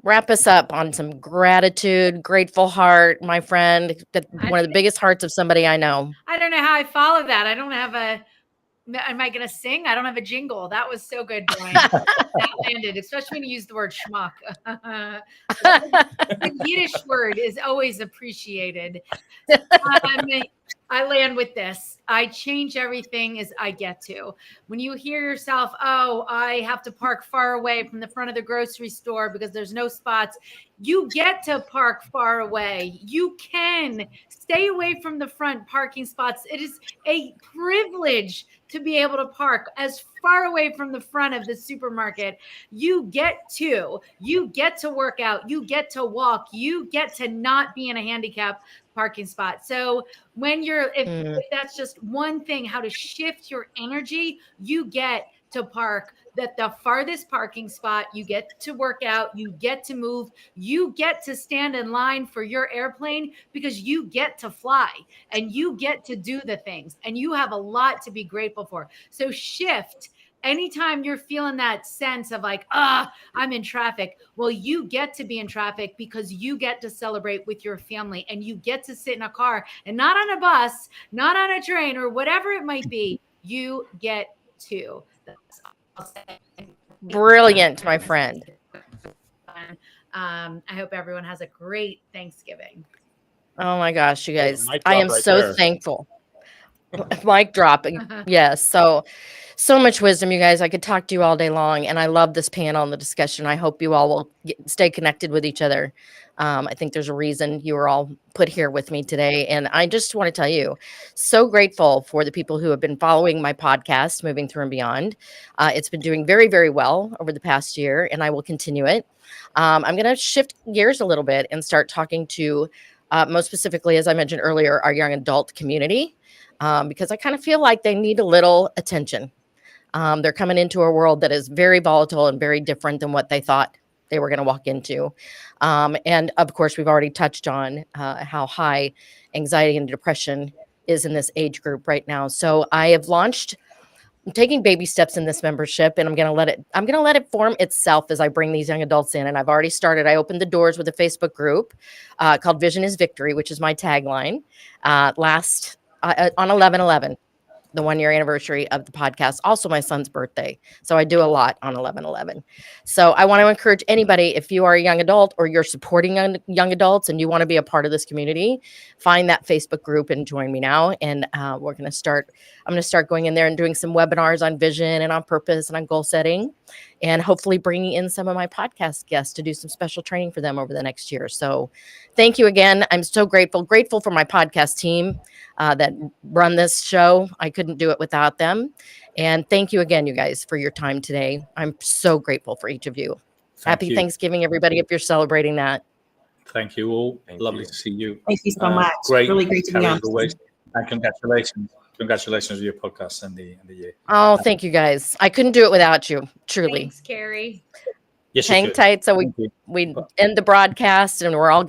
wrap us up on some gratitude, grateful heart, my friend. One of the biggest hearts of somebody I know. I don't know how I follow that. I don't have am I going to sing? I don't have a jingle. That was so good, Brian. That landed, especially when you use the word schmuck. The Yiddish word is always appreciated. I land with this. I change everything as I get to. When you hear yourself, oh, I have to park far away from the front of the grocery store because there's no spots, you get to park far away. You can stay away from the front parking spots. It is a privilege to be able to park as far away from the front of the supermarket. You get to work out. You get to walk. You get to not be in a handicap parking spot. So when if that's just one thing, how to shift your energy, you get to park, that the farthest parking spot, you get to work out, you get to move, you get to stand in line for your airplane because you get to fly and you get to do the things and you have a lot to be grateful for. So shift. Anytime you're feeling that sense of like, I'm in traffic. Well, you get to be in traffic because you get to celebrate with your family and you get to sit in a car and not on a bus, not on a train or whatever it might be. You get to. Brilliant, my friend. I hope everyone has a great Thanksgiving. Oh my gosh, you guys. Mic I drop am right so there. thankful. Mic dropping. Yes. So much wisdom, you guys. I could talk to you all day long. And I love this panel and the discussion. I hope you all will stay connected with each other. I think there's a reason you were all put here with me today. And I just want to tell you, so grateful for the people who have been following my podcast, Moving Through and Beyond. It's been doing very, very well over the past year, and I will continue it. I'm going to shift gears a little bit and start talking to, most specifically, as I mentioned earlier, our young adult community, because I kind of feel like they need a little attention. They're coming into a world that is very volatile and very different than what they thought they were going to walk into. And of course, we've already touched on how high anxiety and depression is in this age group right now. So I have launched, I'm taking baby steps in this membership, and I'm going to let it form itself as I bring these young adults in. And I've already started. I opened the doors with a Facebook group called Vision is Victory, which is my tagline, on 11/11. The 1-year anniversary of the podcast, also my son's birthday. So I do a lot on 11/11. So I want to encourage anybody, if you are a young adult or you're supporting young adults and you want to be a part of this community, find that Facebook group and join me now. And I'm going to start going in there and doing some webinars on vision and on purpose and on goal setting, and hopefully bringing in some of my podcast guests to do some special training for them over the next year. So thank you again. I'm so grateful for my podcast team that run this show. I couldn't do it without them. And thank you again, you guys, for your time today. I'm so grateful for each of you. Happy Thanksgiving, everybody, if you're celebrating that. Thank you all. Thank Lovely you. to see you. Thank you so much. Great. Really great to be Carey, on. as always. And congratulations. Congratulations with your podcast and the year. Oh, thank you, guys. I couldn't do it without you, truly. Thanks, Carey. Yes, you Hang could. tight so Thank you. we end the broadcast and we're all good.